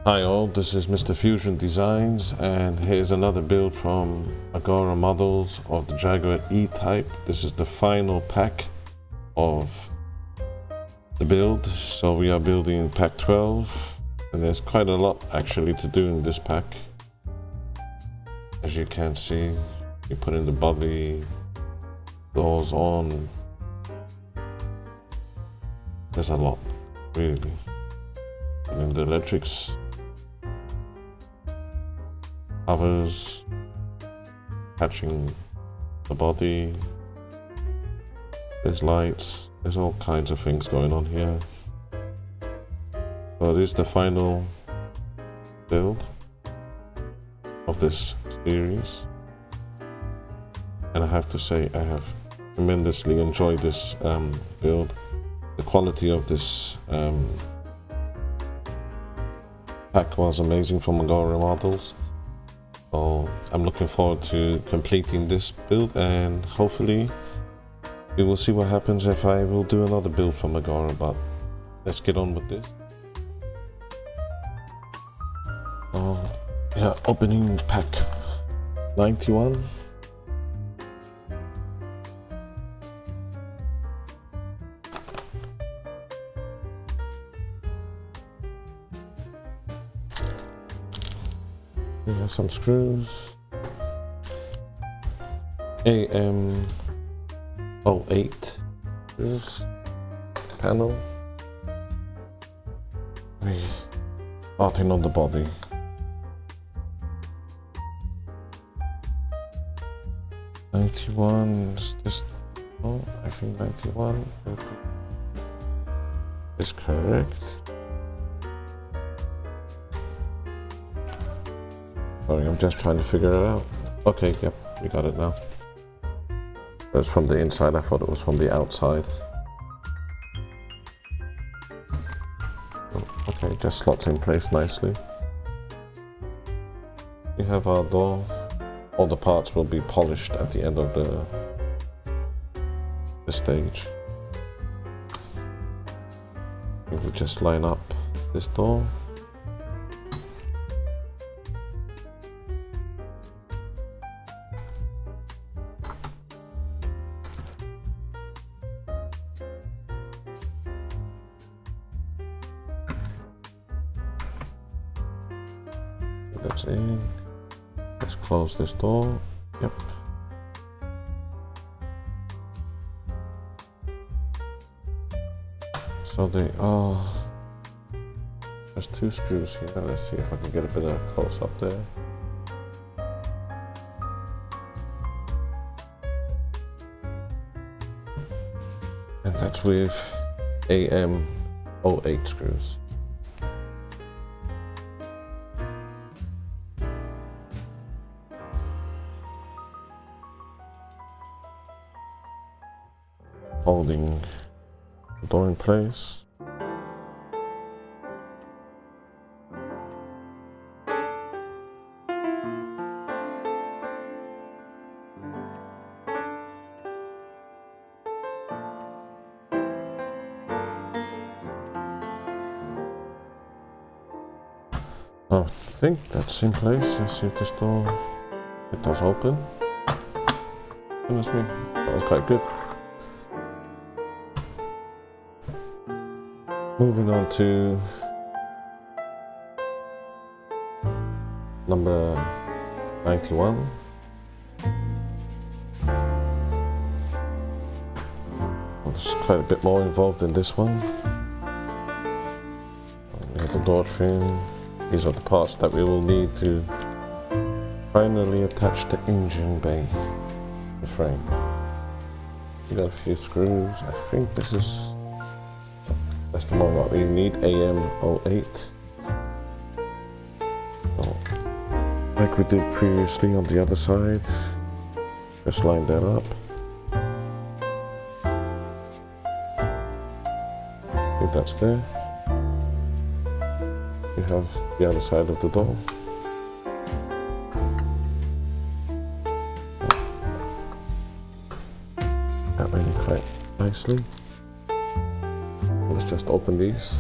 Hi all, this is Mr. Fusion Designs, and here's another build from Agora Models of the Jaguar E-Type. This is the final pack of the build. So we are building pack 12, and there's quite a lot actually to do in this pack. As you can see, you put in the body, doors on. There's a lot, really. And then the electrics, covers, patching the body, there's lights, there's all kinds of things going on here. So it is the final build of this series, and I have to say I have tremendously enjoyed this build. The quality of this pack was amazing from Agora Models. So I'm looking forward to completing this build, and hopefully we will see what happens if I will do another build from Agora, but let's get on with this. Yeah, opening pack 91. We have some screws. AM08 screws. Panel. We starting on the body. Is this? Oh, I think 91 is correct. Sorry, I'm just trying to figure it out. Okay, yep, we got it now. It was from the inside, I thought it was from the outside. Oh, okay, just slots in place nicely. We have our door. All the parts will be polished at the end of the stage. We will just line up this door. That's in. Let's close this door. Yep. So they are. There's two screws here. Let's see if I can get a bit of close up there. And that's with AM08 screws. Holding the door in place. I think that's in place. Let's see if this door, it does open. Goodness me, that was quite good. Moving on to number 91. There's quite a bit more involved in this one. We have the door trim. These are the parts that we will need to finally attach the engine bay, the frame. We got a few screws. I think this is. That's the one that we need, AM08. So, like we did previously on the other side, just line that up. I think that's there. We have the other side of the door. That really quite nicely. Let's just open these.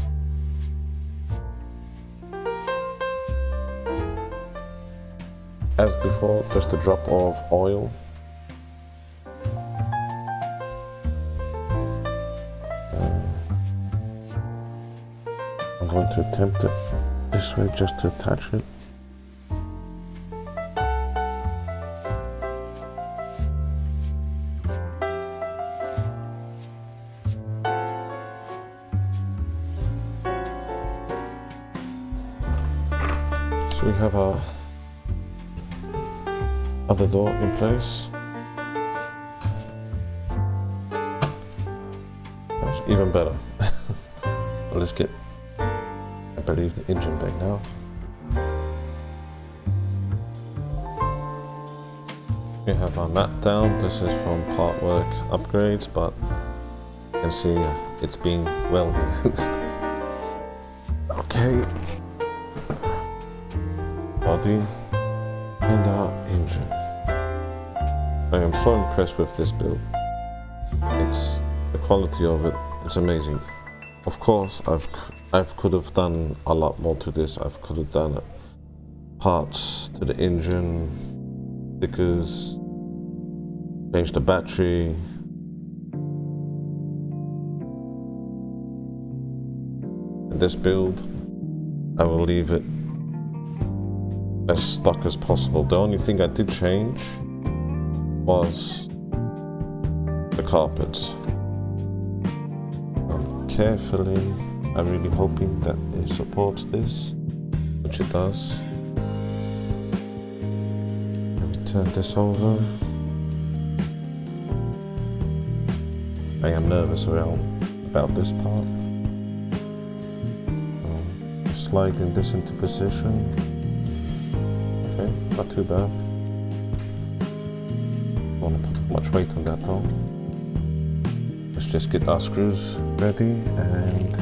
as before, just a drop of oil. I'm going to attempt it this way just to attach it. So we have our other door in place. That's even better. Well, let's get, I believe, the engine bay now. We have our mat down. This is from Partwork upgrades, but you can see it's being well used. Okay. Body and our engine. I am so impressed with this build. It's the quality of it. It's amazing. Of course, I could have done a lot more to this. I could have done parts to the engine, stickers, changed the battery. In this build, I will leave it as stock as possible. The only thing I did change was the carpets. Carefully, I'm really hoping that it supports this, which it does. Let me turn this over. I am nervous about this part. Sliding this into position. Okay, not too bad. Don't want to put much weight on that though. Let's just get our screws ready, and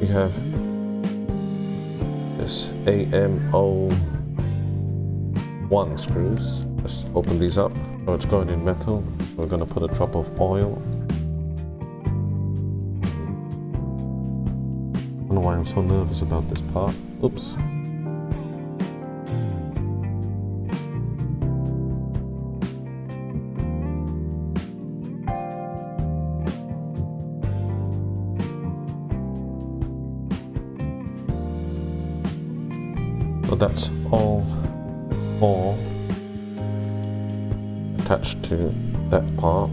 we have this AM01 screws. Let's open these up. So it's going in metal. We're going to put a drop of oil. I don't know why I'm so nervous about this part. Oops. So that's all four attached to that part.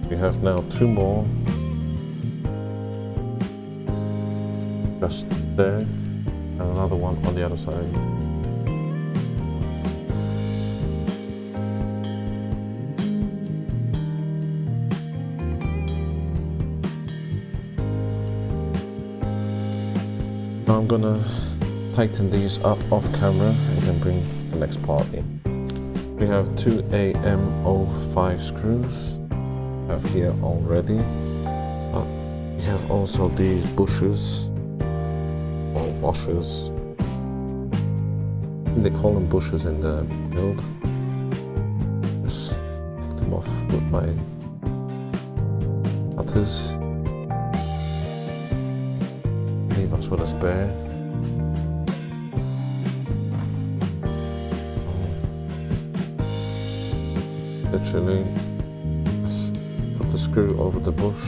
We have now two more just there, and another one on the other side. Now I'm gonna tighten these up off camera and then bring the next part in. We have two AM05 screws we have here already, but we have also these bushers or washers. I think they call them bushers in the build. Just take them off with my cutters. Leave us with a spare. Literally, just put the screw over the bush.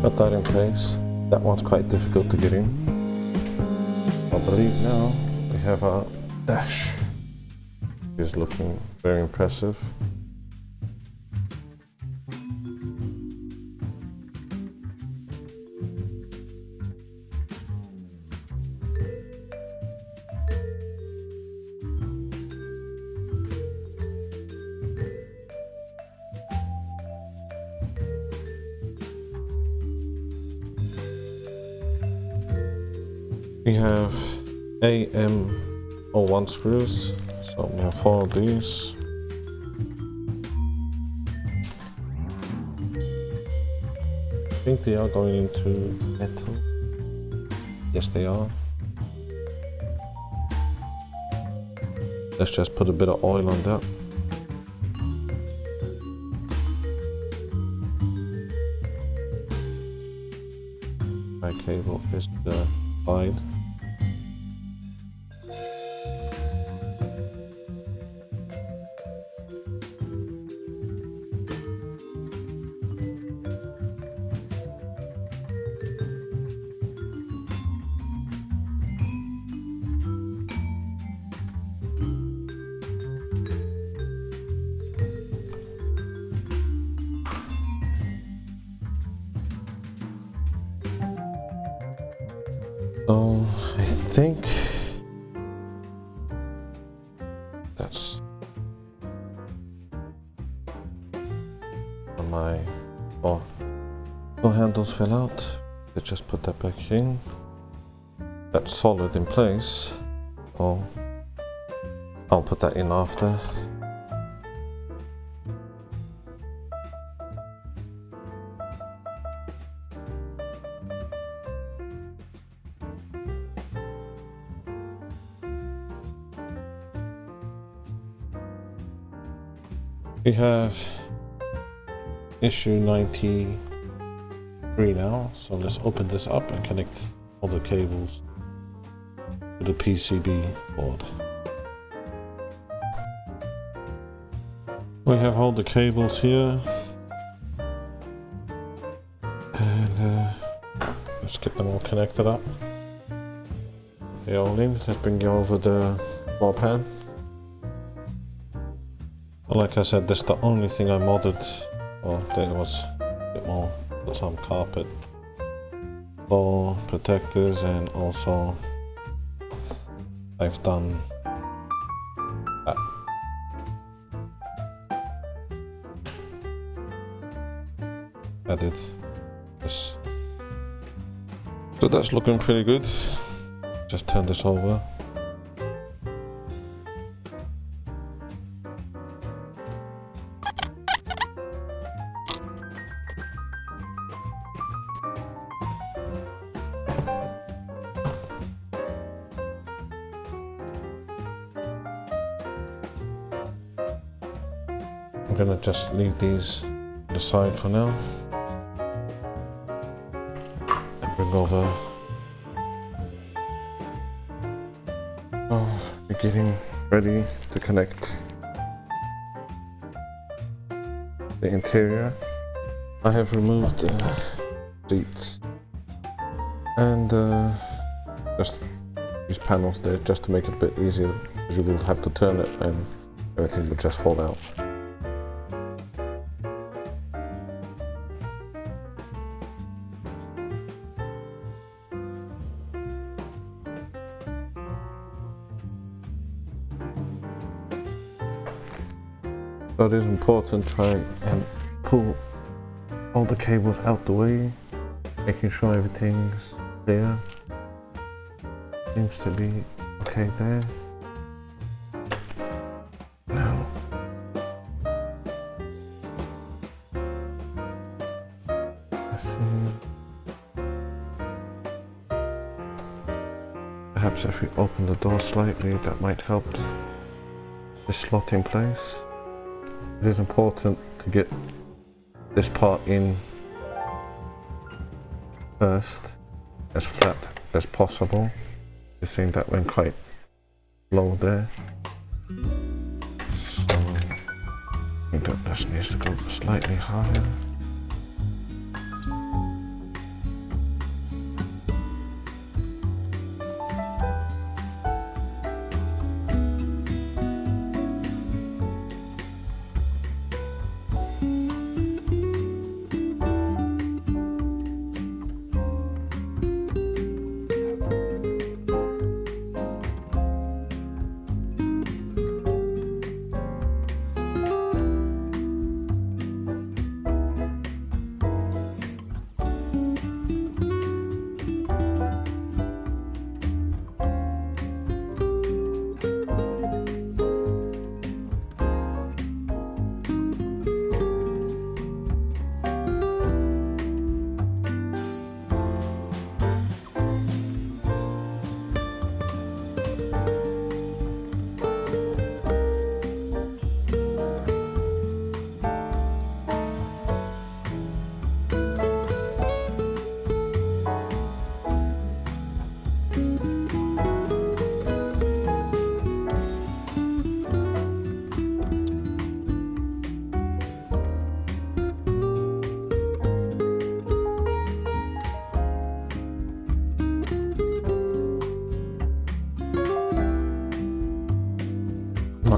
Got that in place. That one's quite difficult to get in. I believe now we have our dash. Is looking very impressive. We have AM01 screws. So we have four of these. I think they are going into metal. Yes, they are. Let's just put a bit of oil on that. My cable is wide. So I think that's my door handles fell out. Let's just put that back in. That's solid in place. Oh, I'll put that in after. We have issue 93 now, so let's open this up and connect all the cables to the PCB board. We have all the cables here, and let's get them all connected up. They're all in. Let's bring you over the floor pan. Like I said, this is the only thing I modded. Well, there was a bit more, put some carpet, floor protectors, and also I've done that. Added this. So that's looking pretty good. Just turn this over. I'm gonna just leave these to the side for now and bring over. Oh, we're getting ready to connect the interior. I have removed the seats and just these panels there just to make it a bit easier, because you will have to turn it and everything will just fall out. So it is important to try and pull all the cables out the way, making sure everything's there. Seems to be okay there. Now, let's see. Perhaps if we open the door slightly, that might help this slot in place. It is important to get this part in first, as flat as possible. You're seeing that went quite low there. So I think that this needs to go slightly higher.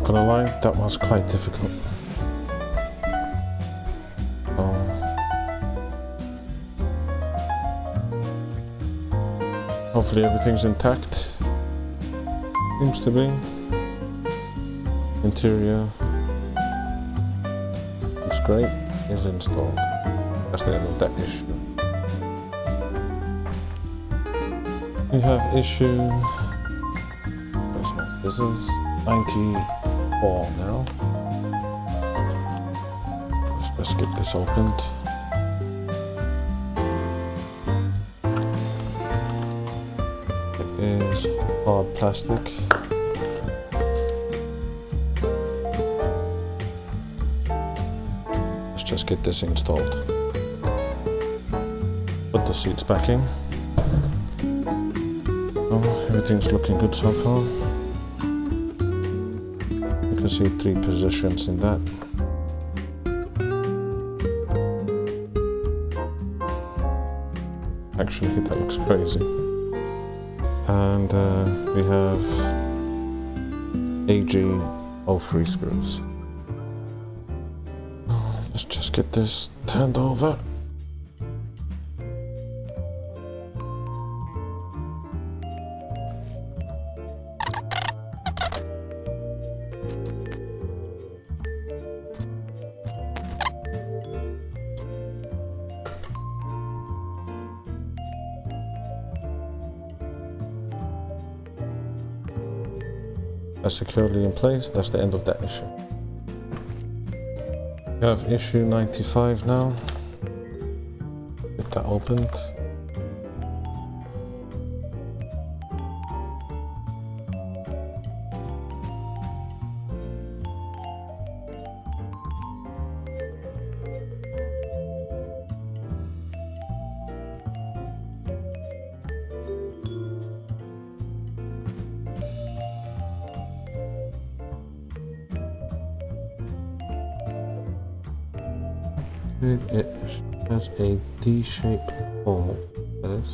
Not gonna lie, that was quite difficult. Hopefully everything's intact. Seems to be. Interior looks great. Is installed. That's the end of that issue. We have issue. This is 94 now. Let's get this opened. It is hard plastic. Let's just get this installed. Put the seats back in. Oh, everything's looking good so far. You can see 3 positions in that. Actually, that looks crazy. And we have AG03 screws. Let's just get this turned over. That's securely in place. That's the end of that issue. We have issue 95 now. Get that opened. It has a D-shaped hole. This.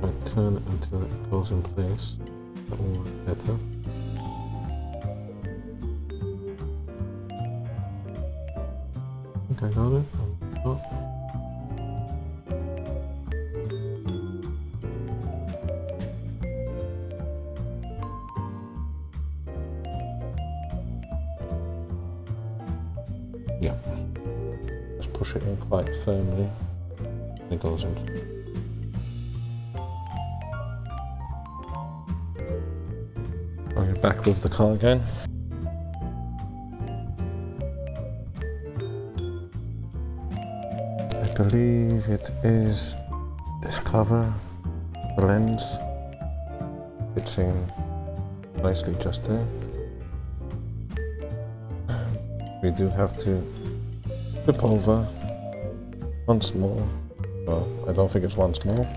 I turn it until it goes in place. That will work better. I think I got it. Oh. Yeah, just push it in quite firmly and it goes in. I'll get back with the car again. I believe it is this cover, the lens. Fits in nicely just there. We do have to flip over once more. Well, I don't think it's once more.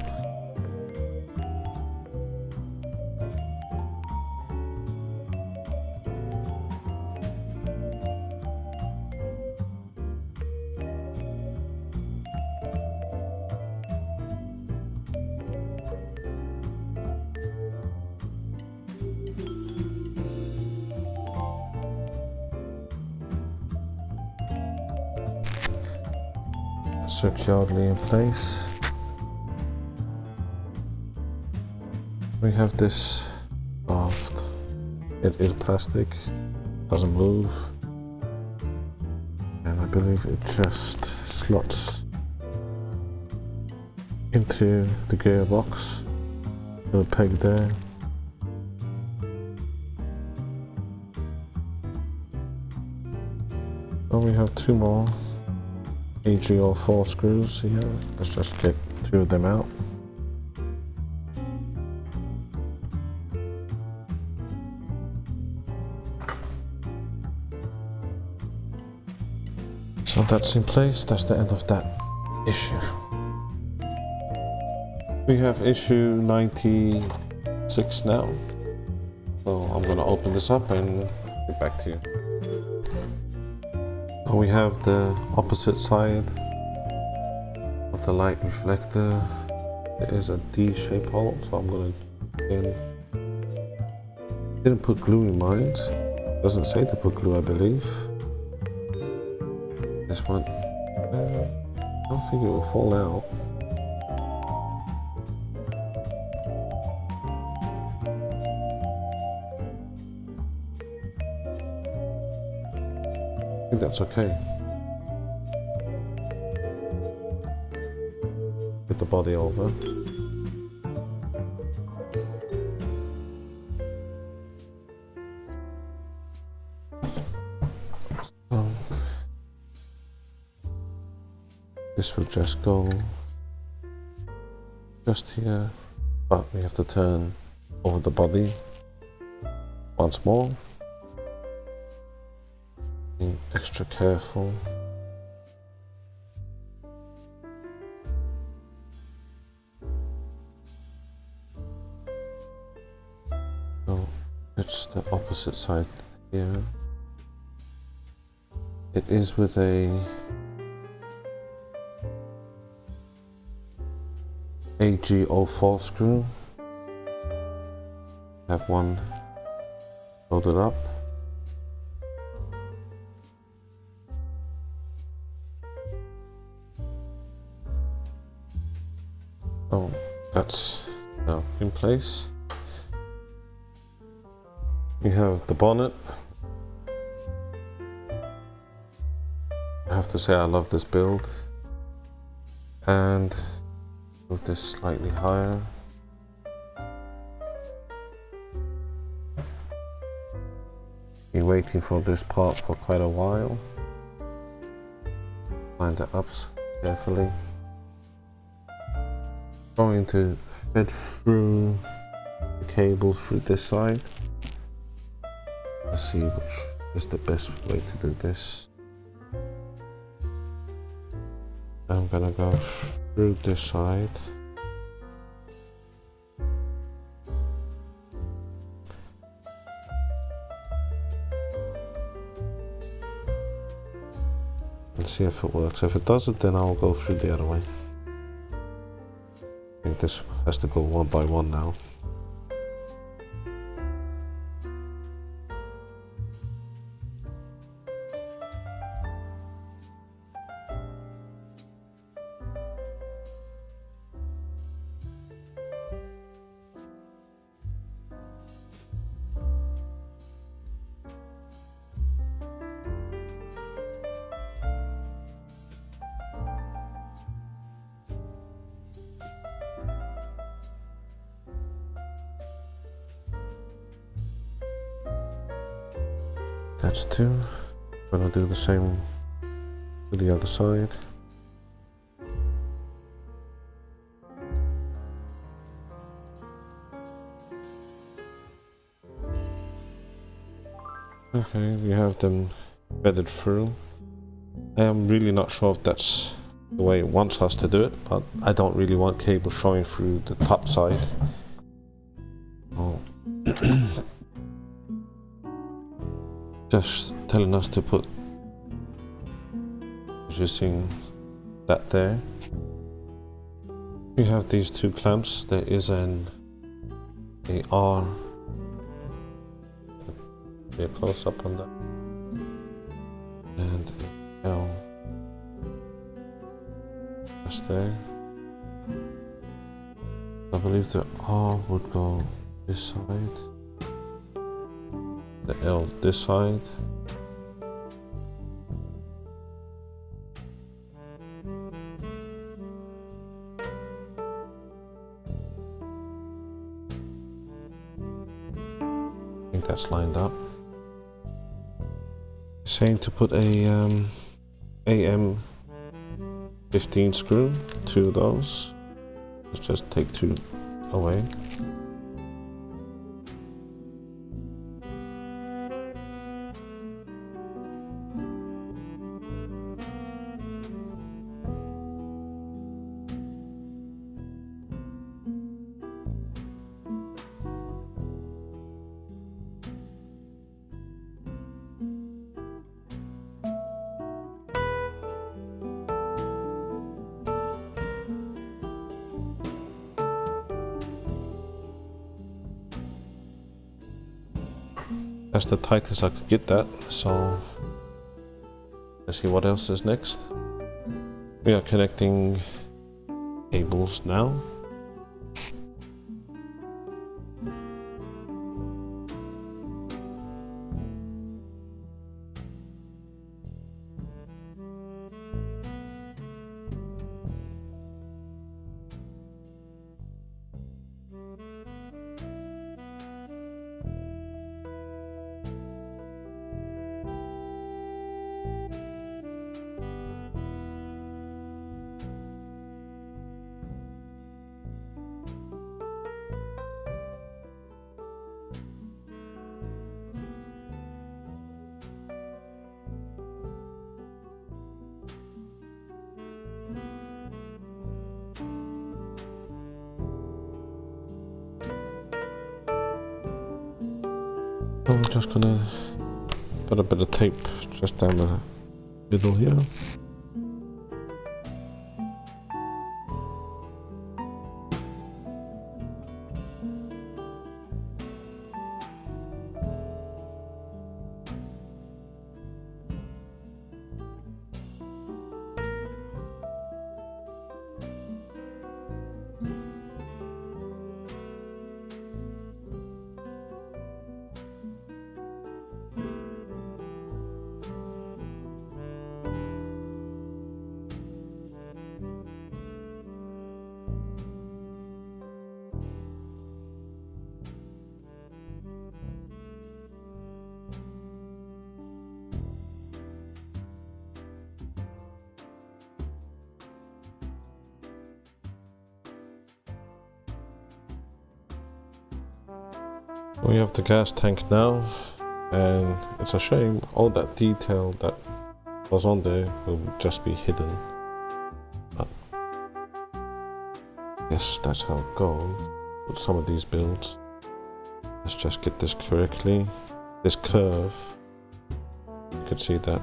Securely in place. We have this shaft. It is plastic, doesn't move, and I believe it just slots into the gearbox. Little peg there. And we have 2 more AG04 screws here. Let's just get 2 of them out. So that's in place. That's the end of that issue. We have issue 96 now. So I'm going to open this up and get back to you. We have the opposite side have the light reflector. There is a D-shaped hole, so I'm gonna again. Didn't put glue in mine. Doesn't say to put glue, I believe. This one, I don't think it will fall out. I think that's okay. Put the body over. So this will just go just here, but we have to turn over the body once more. Being extra careful. So it's the opposite side here. It is with a AG04 screw. Have one loaded up. Oh, that's now in place. We have the bonnet. I have to say I love this build. And move this slightly higher. Been waiting for this part for quite a while. Line it up carefully. Going to feed through the cable through this side. Let's see which is the best way to do this. I'm gonna go through this side. And see if it works. If it doesn't, then I'll go through the other way. I think this has to go one by one now. That's two. I'm gonna do the same with the other side. Okay, we have them threaded through. I am really not sure if that's the way it wants us to do it, but I don't really want cable showing through the top side. Oh. Just telling us to put, using that there. We have these two clamps. There is a R. Be a close up on that, and a L just there. I believe the R would go this side. The L this side. I think that's lined up. Saying to put a AM15 screw, two of those. Let's just take two away. That's the tightest I could get that, so let's see what else is next. We are connecting cables now. I'm just gonna put a bit of tape just down the middle here. We have the gas tank now, and it's a shame all that detail that was on there will just be hidden. But yes, that's how it goes with some of these builds. Let's just get this correctly. This curve, you can see that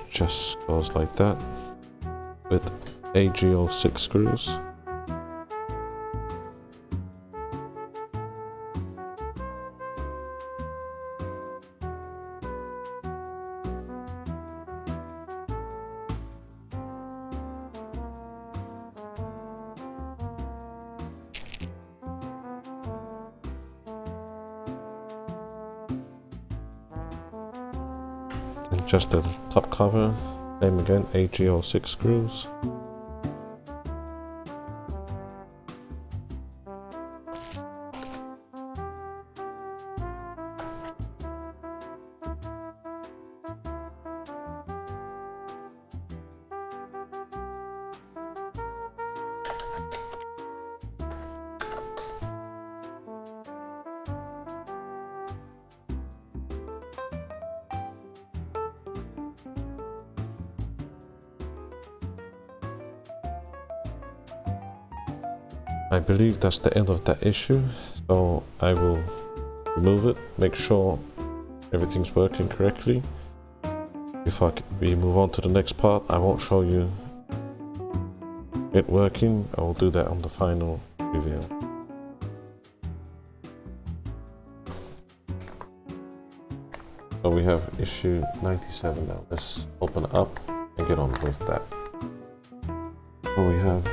just goes like that with AGO6 screws. And just the top cover, same again, AGO6 screws. I believe that's the end of that issue, so I will remove it, make sure everything's working correctly. Before we move on to the next part, I won't show you it working. I will do that on the final reveal. So we have issue 97 now. Let's open it up and get on with that. So we have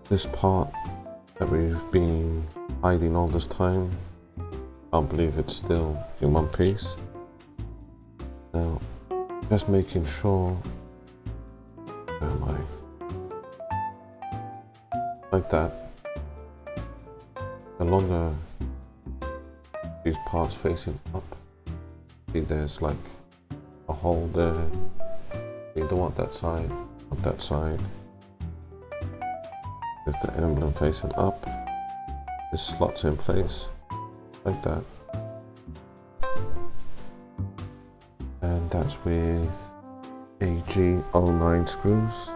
this part that we've been hiding all this time. Can't believe it's still in one piece. Now, just making sure, where am I? Like that. The longer these parts facing up, see there's like a hole there. You don't want that side, not that side. With the emblem facing up, this slots in place like that, and that's with AG09 screws.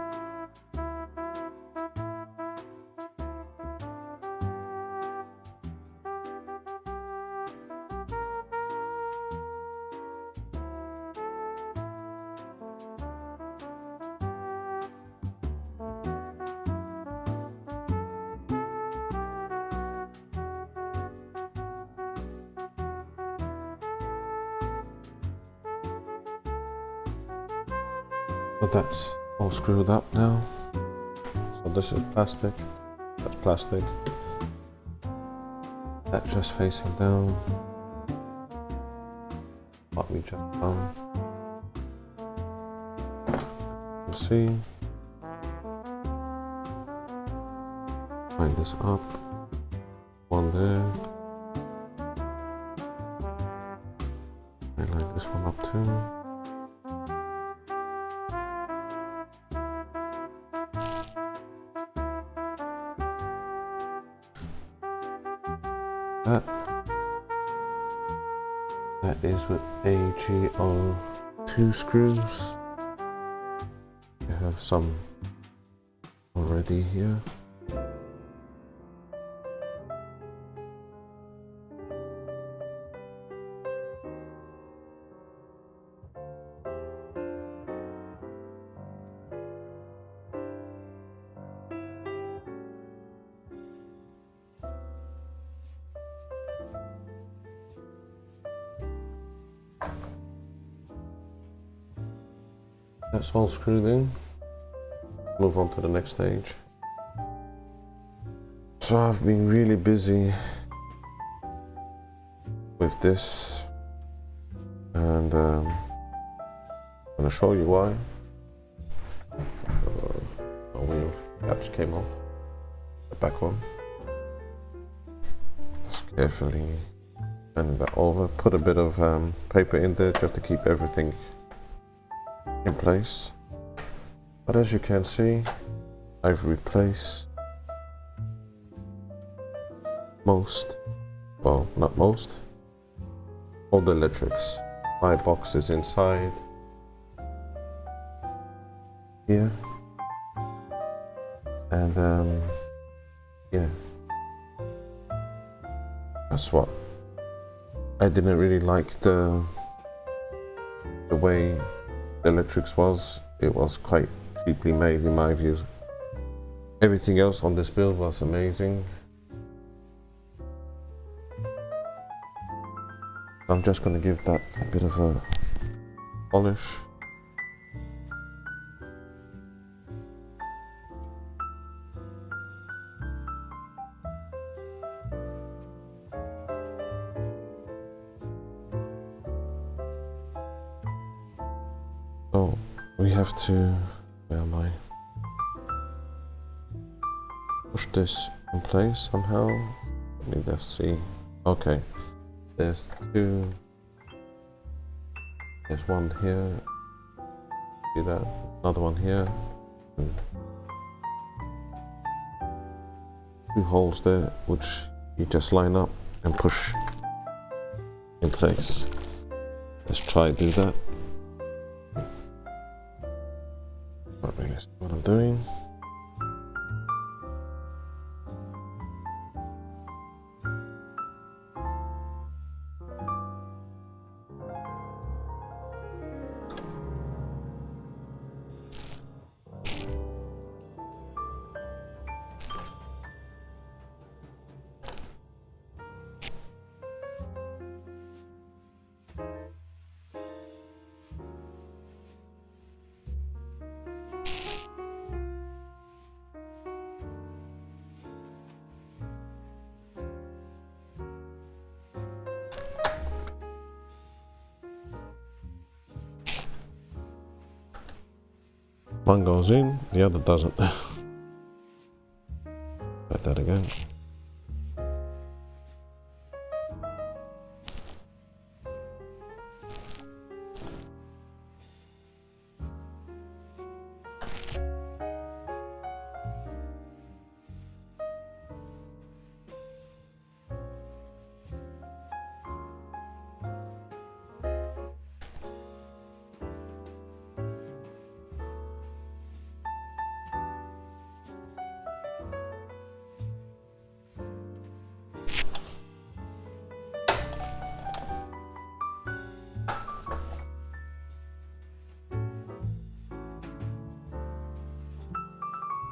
So that's all screwed up now. So this is plastic, that's plastic. That's just facing down. What we just done. You see. Line this up. One there. I line this one up too. That is with AGO2 screws. You have some already here. That's all screwed in. Move on to the next stage. So I've been really busy with this, and I'm going to show you why. The wheel caps came off, the back one. Just carefully bend that over. Put a bit of paper in there just to keep everything in place. But as you can see, I've replaced most, well, not most, all the electrics. My box is inside here, and yeah, that's what I didn't really like the way the electrics was. It was quite cheaply made in my view. Everything else on this build was amazing. I'm just going to give that a bit of a polish. So we have to, where am I? Push this in place somehow. Let me just see. Okay, there's two. There's one here. See that? Another one here. And two holes there, which you just line up and push in place. Let's try to do that. Not really sure what I'm doing. One goes in, the other doesn't. Try that again.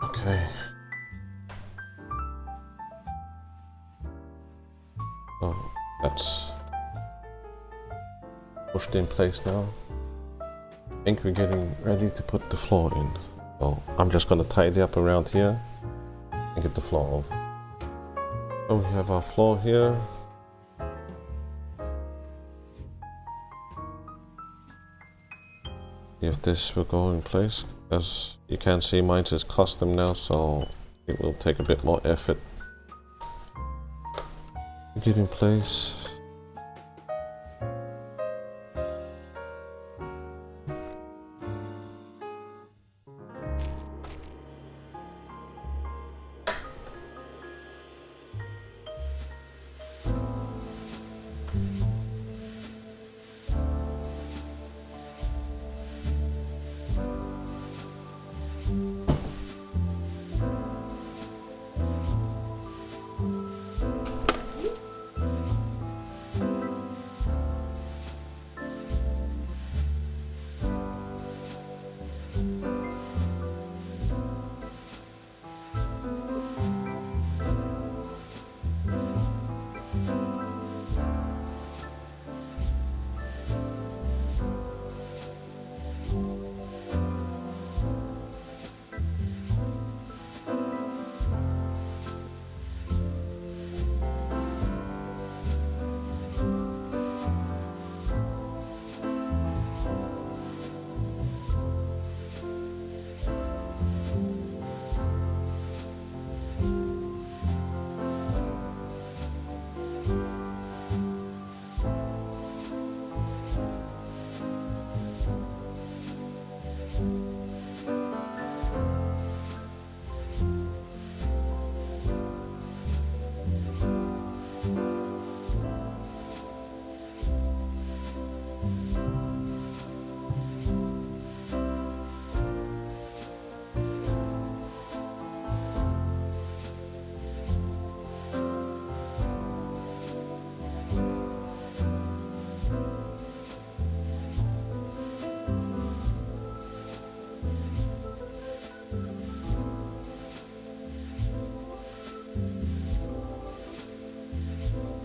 Okay. So that's pushed in place now. think we're getting ready to put the floor in. So I'm just going to tidy up around here and get the floor over. So we have our floor here. If this will go in place, as you can see, mine is custom now, so it will take a bit more effort to get in place.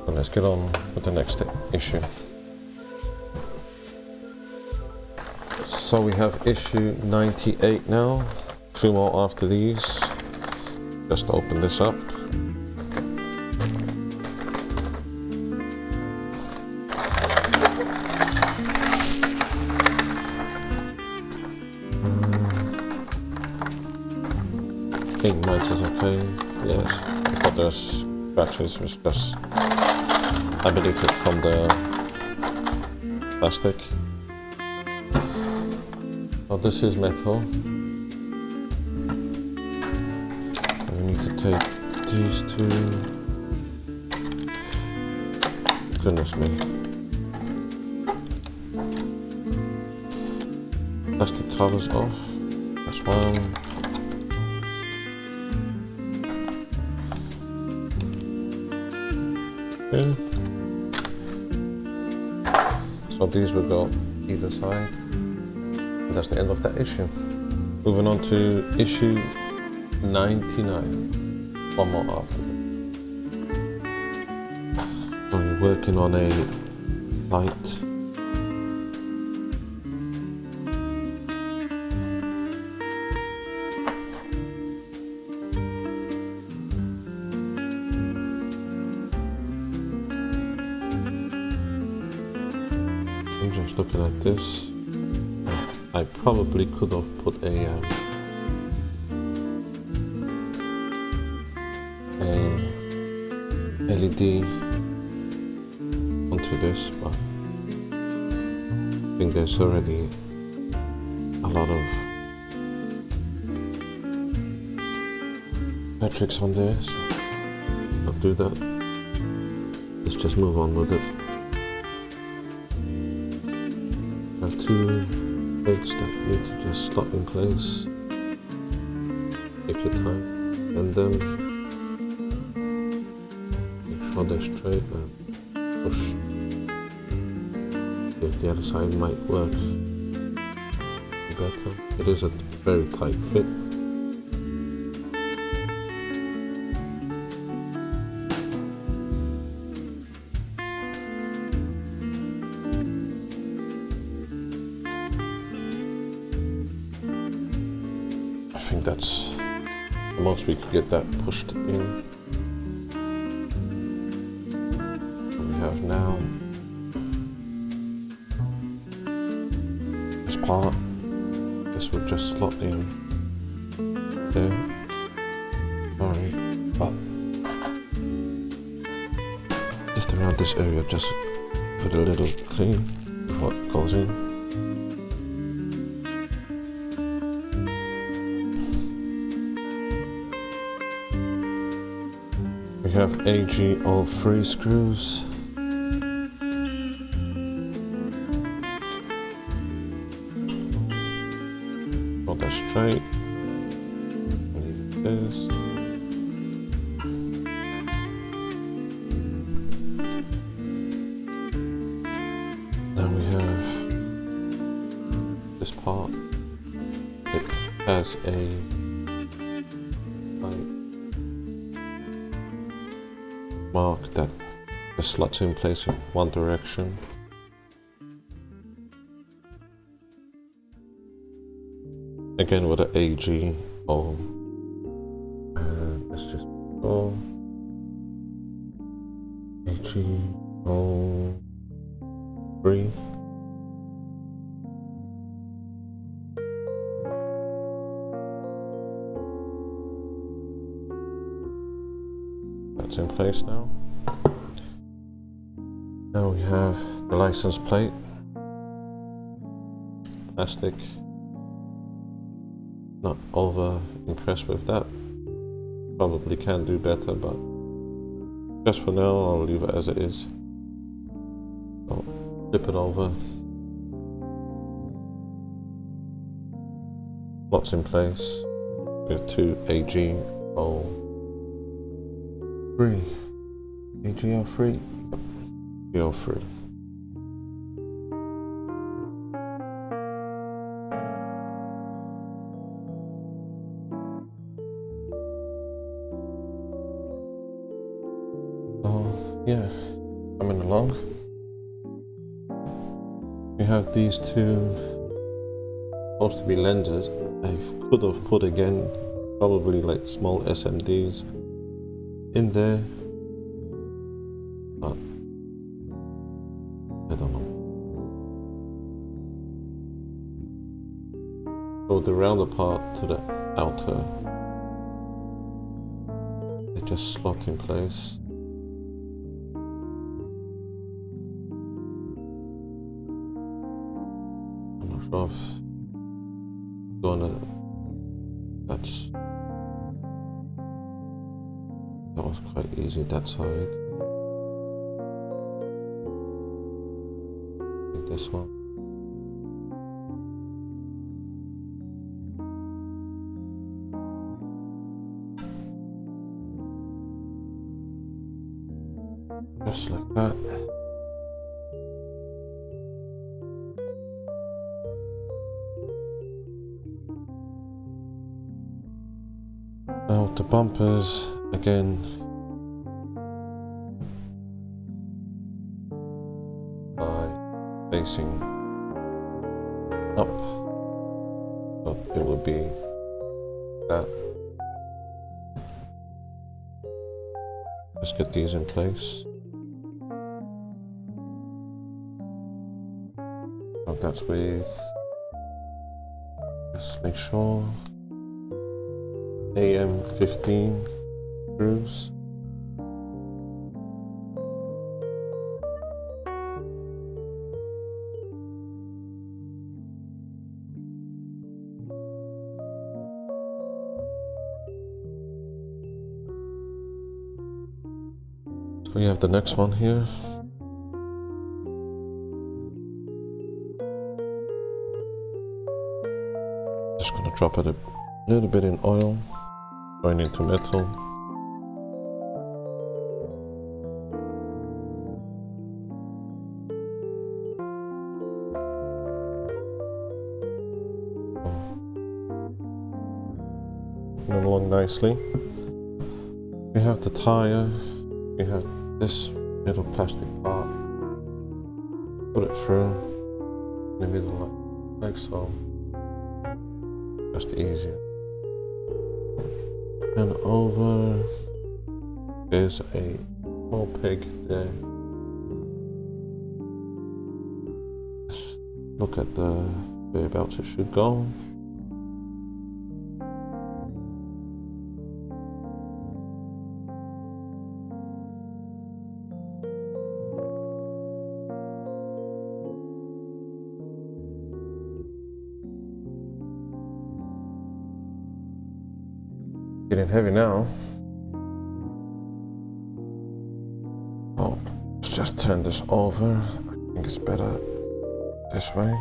Let's get on with the next issue. So we have issue 98 now. 2 more after these. Just open this up. I think mine is okay. Yes. I thought there's scratches, was just, I believe it's from the plastic. Oh, this is metal. We need to take these two. Goodness me. Plastic covers off. That's one. Okay. So these will go either side. And that's the end of that issue. Moving on to issue 99. One more after that. So we're working on a light. I'm just looking at this. I probably could have put a LED onto this, but I think there's already a lot of metrics on there, so I'll do that. Let's just move on with it. There are 2 pegs that need to just stop in place. Take your time, and then make sure they're straight and push. If the other side might work better. It is a very tight fit. think that's the most we could get that pushed in. What we have now, this part, this would just slot in there. Sorry, but just around this area, just for the little clean what goes in. We have AG03 screws. Hold that straight. This. Then we have this part. It has a mark that just slots in place in one direction. Again with an AG hole. And let's just go AG hole 3. That's in place now. Now we have the license plate. Plastic. Not over impressed with that. Probably can do better, but just for now I'll leave it as it is. So flip it over. Slots in place with 2 AG03. AG03. AG03. Yeah, coming along. We have these two supposed to be lenses. I could have put again probably like small SMDs in there, but I don't know. So the rounder part to the outer, they just slot in place. Of that was quite easy that side. Take this one. Just like that. Now the bumpers, again, by facing up, so it will be that. Just get these in place. Now that's with, just make sure. AM15 screws. So we have the next one here. Just gonna drop it a little bit in oil. Going into metal. Moving along nicely. We have the tire. We have this little plastic part. Put it through in the middle like so. Just easier. And over, there's a small peg there. Let's look at the whereabouts it should go. Getting heavy now. Oh, let's just turn this over. I think it's better this way.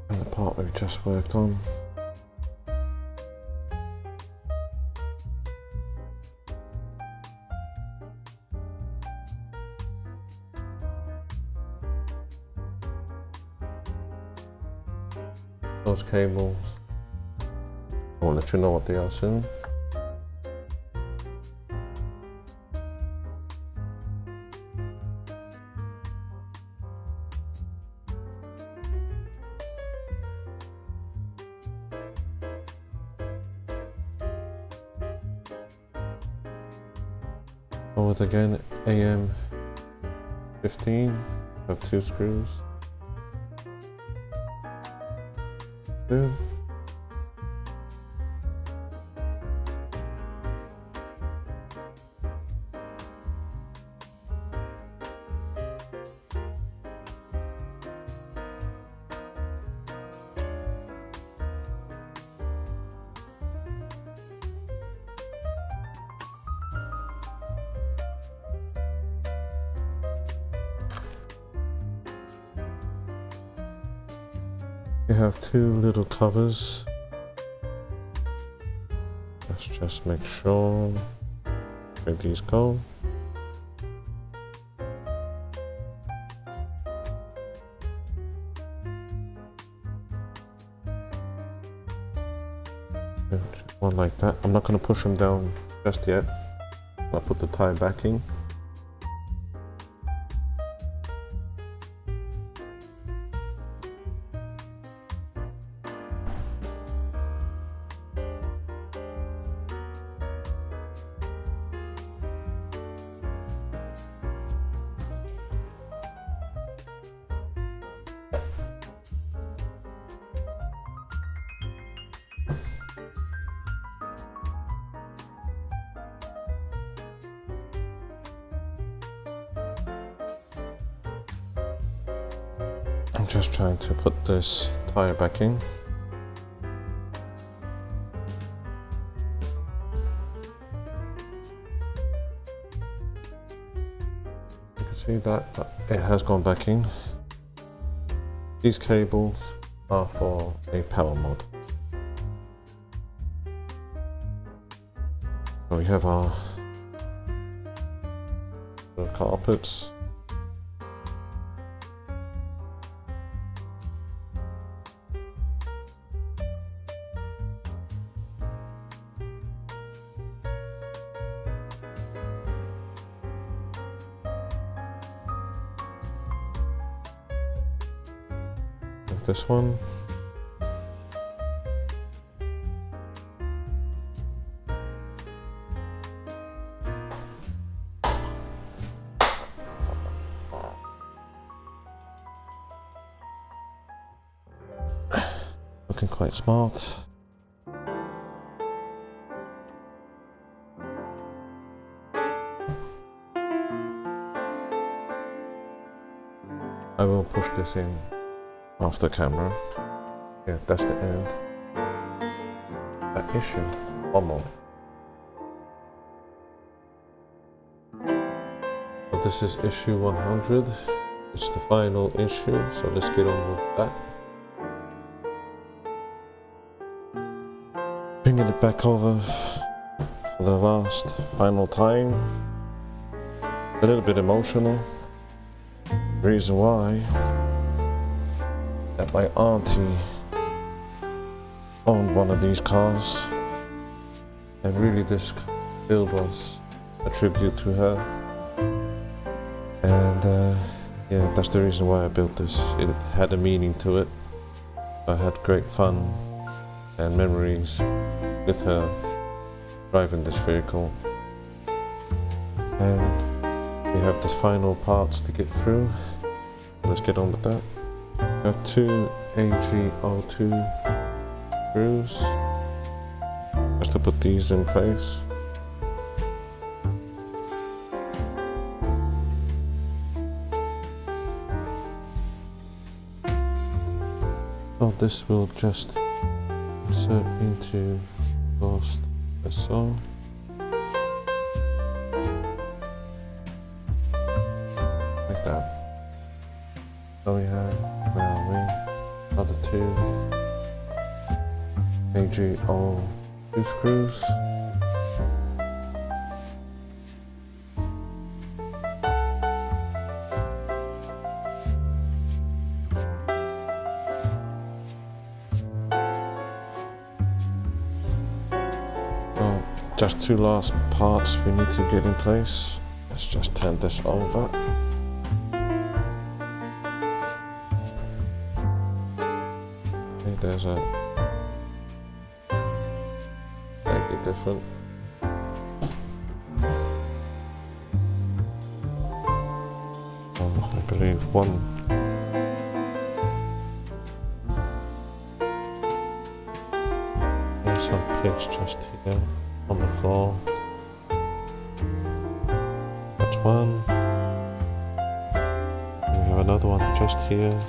And the part we just worked on. Those cables, I'll let you know what they are soon. With again AM 15, have 2 screws. Good. You have 2 little covers. Let's just make sure where these go. One like that. I'm not going to push them down just yet. I'll put the tie backing. I'm just trying to put this tire back in. You can see that it has gone back in. These cables are for a power mod. So we have our carpets. This one. Looking quite smart. I will push this in off the camera. Yeah, that's the end. That issue. One more. So this is issue 100. It's the final issue, so let's get on with that. Bringing it back over for the last final time. A little bit emotional. Reason why that my auntie owned one of these cars and really this build was a tribute to her, and yeah, that's the reason why I built this. It had a meaning to it. I had great fun and memories with her driving this vehicle, and we have the final parts to get through. Let's get on with that. I have 2 AG02 screws just to put these in place. So this will just insert into exhaust as so. Like that. So we have, where are we? Other 2 AG02 screws. So just 2 last parts we need to get in place. Let's just turn this over. There's a slightly different. I believe 1. There's some pigs just here on the floor. That's 1. And we have another one just here.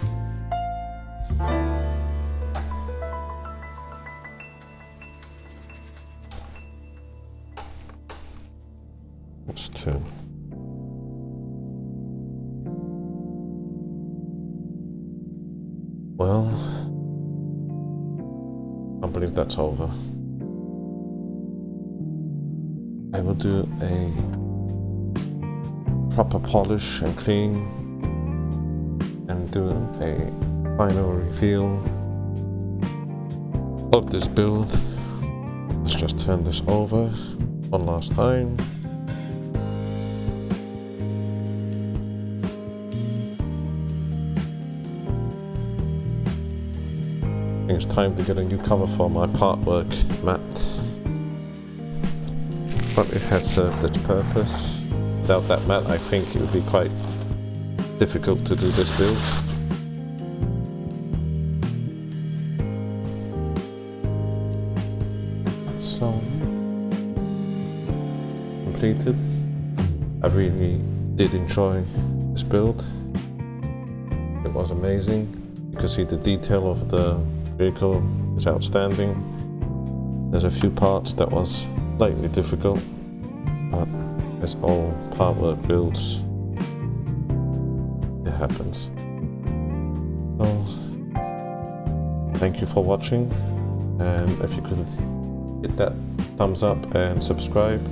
That's 2. Well, I believe that's over. I will do a proper polish and clean and do a final reveal of this build. Let's just turn this over one last time. It's time to get a new cover for my Partwork mat, but it has served its purpose. Without that mat, I think it would be quite difficult to do this build. So, completed. I really did enjoy this build. It was amazing. You can see the detail of the vehicle is outstanding. There's a few parts that was slightly difficult, but as all Partwork builds, it happens. So, thank you for watching, and if you could hit that thumbs up and subscribe,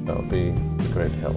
that would be a great help.